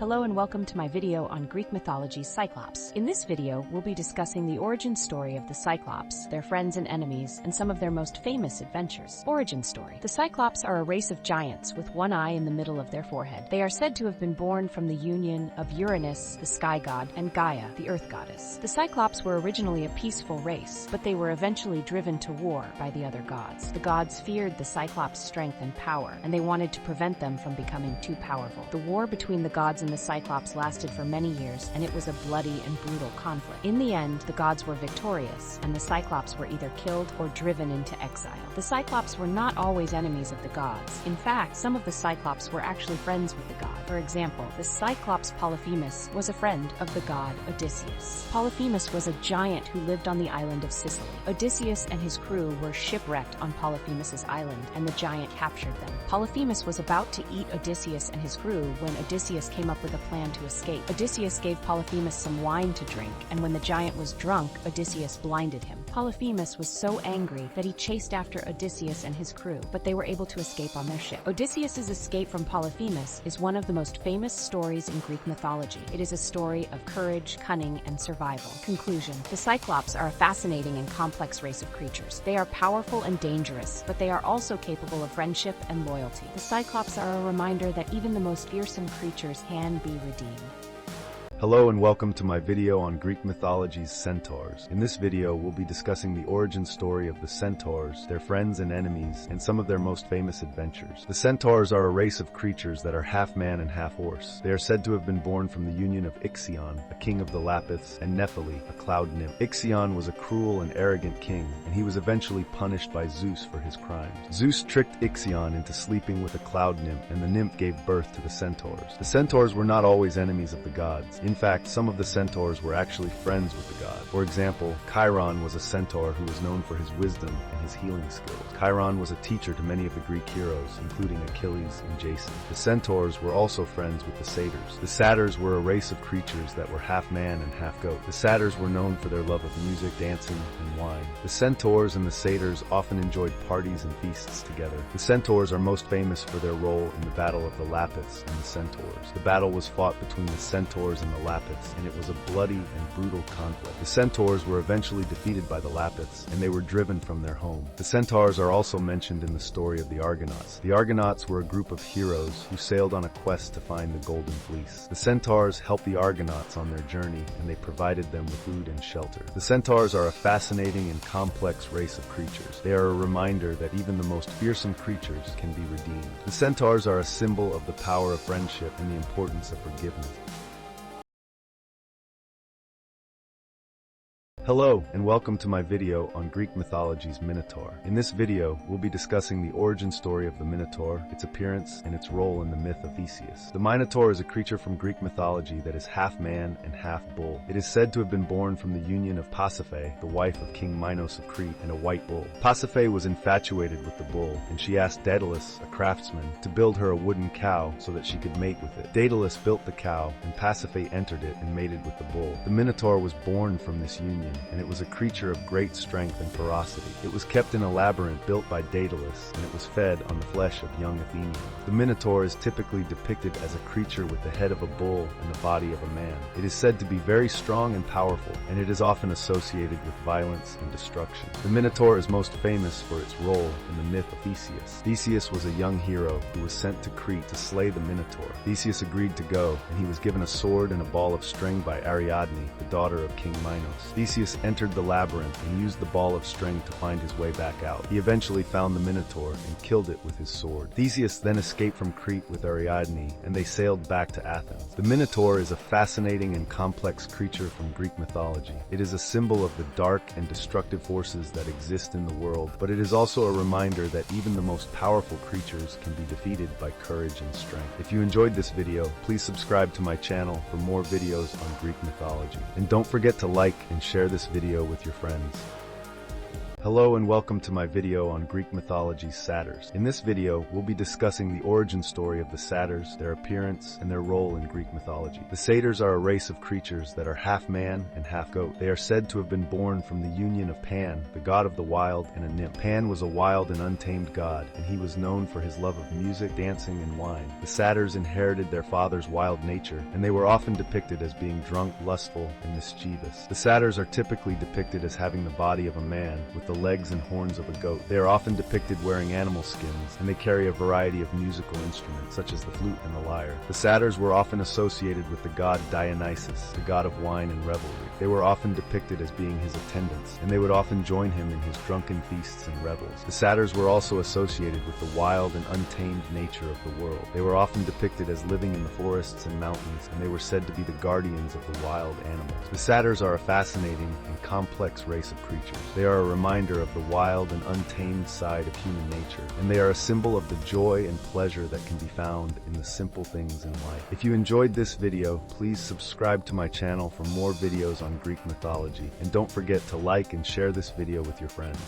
Hello and welcome to my video on Greek mythology's Cyclops. In this video, we'll be discussing the origin story of the Cyclops, their friends and enemies, and some of their most famous adventures. Origin story. The Cyclops are a race of giants with one eye in the middle of their forehead. They are said to have been born from the union of Uranus, the sky god, and Gaia, the earth goddess. The Cyclops were originally a peaceful race, but they were eventually driven to war by the other gods. The gods feared the Cyclops' strength and power, and they wanted to prevent them from becoming too powerful. The war between the gods and the Cyclops lasted for many years, and it was a bloody and brutal conflict. In the end, the gods were victorious, and the Cyclops were either killed or driven into exile. The Cyclops were not always enemies of the gods. In fact, some of the Cyclops were actually friends with the god. For example, the Cyclops Polyphemus was a friend of the god Odysseus. Polyphemus was a giant who lived on the island of Sicily. Odysseus and his crew were shipwrecked on Polyphemus's island, and the giant captured them. Polyphemus was about to eat Odysseus and his crew when Odysseus came up with a plan to escape. Odysseus gave Polyphemus some wine to drink, and when the giant was drunk, Odysseus blinded him. Polyphemus was so angry that he chased after Odysseus and his crew, but they were able to escape on their ship. Odysseus's escape from Polyphemus is one of the most famous stories in Greek mythology. It is a story of courage, cunning, and survival. Conclusion. The Cyclops are a fascinating and complex race of creatures. They are powerful and dangerous, but they are also capable of friendship and loyalty. The Cyclops are a reminder that even the most fearsome creatures can be redeemed. Hello and welcome to my video on Greek mythology's Centaurs. In this video, we'll be discussing the origin story of the Centaurs, their friends and enemies, and some of their most famous adventures. The Centaurs are a race of creatures that are half man and half horse. They are said to have been born from the union of Ixion, a king of the Lapiths, and Nephele, a cloud nymph. Ixion was a cruel and arrogant king, and he was eventually punished by Zeus for his crimes. Zeus tricked Ixion into sleeping with a cloud nymph, and the nymph gave birth to the Centaurs. The Centaurs were not always enemies of the gods. In fact, some of the Centaurs were actually friends with the god. For example, Chiron was a centaur who was known for his wisdom and his healing skills. Chiron was a teacher to many of the Greek heroes, including Achilles and Jason. The Centaurs were also friends with the Satyrs. The Satyrs were a race of creatures that were half man and half goat. The Satyrs were known for their love of music, dancing, and wine. The Centaurs and the Satyrs often enjoyed parties and feasts together. The Centaurs are most famous for their role in the Battle of the Lapiths and the Centaurs. The battle was fought between the Centaurs and the Lapiths, and it was a bloody and brutal conflict. The Centaurs were eventually defeated by the Lapiths, and they were driven from their home. The Centaurs are also mentioned in the story of the Argonauts. The Argonauts were a group of heroes who sailed on a quest to find the Golden Fleece. The Centaurs helped the Argonauts on their journey, and they provided them with food and shelter. The Centaurs are a fascinating and complex race of creatures. They are a reminder that even the most fearsome creatures can be redeemed. The Centaurs are a symbol of the power of friendship and the importance of forgiveness. Hello, and welcome to my video on Greek mythology's Minotaur. In this video, we'll be discussing the origin story of the Minotaur, its appearance, and its role in the myth of Theseus. The Minotaur is a creature from Greek mythology that is half man and half bull. It is said to have been born from the union of Pasiphae, the wife of King Minos of Crete, and a white bull. Pasiphae was infatuated with the bull, and she asked Daedalus, a craftsman, to build her a wooden cow so that she could mate with it. Daedalus built the cow, and Pasiphae entered it and mated with the bull. The Minotaur was born from this union, and it was a creature of great strength and ferocity. It was kept in a labyrinth built by Daedalus, and it was fed on the flesh of young Athenians. The Minotaur is typically depicted as a creature with the head of a bull and the body of a man. It is said to be very strong and powerful, and it is often associated with violence and destruction. The Minotaur is most famous for its role in the myth of Theseus. Theseus was a young hero who was sent to Crete to slay the Minotaur. Theseus agreed to go, and he was given a sword and a ball of string by Ariadne, the daughter of King Minos. Theseus entered the labyrinth and used the ball of string to find his way back out. He eventually found the Minotaur and killed it with his sword. Theseus then escaped from Crete with Ariadne, and they sailed back to Athens. The Minotaur is a fascinating and complex creature from Greek mythology. It is a symbol of the dark and destructive forces that exist in the world, but it is also a reminder that even the most powerful creatures can be defeated by courage and strength. If you enjoyed this video, please subscribe to my channel for more videos on Greek mythology. And don't forget to like and share this video with your friends. Hello and welcome to my video on Greek mythology's Satyrs. In this video, we'll be discussing the origin story of the Satyrs, their appearance, and their role in Greek mythology. The Satyrs are a race of creatures that are half man and half goat. They are said to have been born from the union of Pan, the god of the wild, and a nymph. Pan was a wild and untamed god, and he was known for his love of music, dancing, and wine. The Satyrs inherited their father's wild nature, and they were often depicted as being drunk, lustful, and mischievous. The Satyrs are typically depicted as having the body of a man, with the legs and horns of a goat. They are often depicted wearing animal skins, and they carry a variety of musical instruments, such as the flute and the lyre. The Satyrs were often associated with the god Dionysus, the god of wine and revelry. They were often depicted as being his attendants, and they would often join him in his drunken feasts and revels. The Satyrs were also associated with the wild and untamed nature of the world. They were often depicted as living in the forests and mountains, and they were said to be the guardians of the wild animals. The Satyrs are a fascinating and complex race of creatures. They are a reminder of the wild and untamed side of human nature, and they are a symbol of the joy and pleasure that can be found in the simple things in life. If you enjoyed this video, please subscribe to my channel for more videos on Greek mythology, and don't forget to like and share this video with your friends.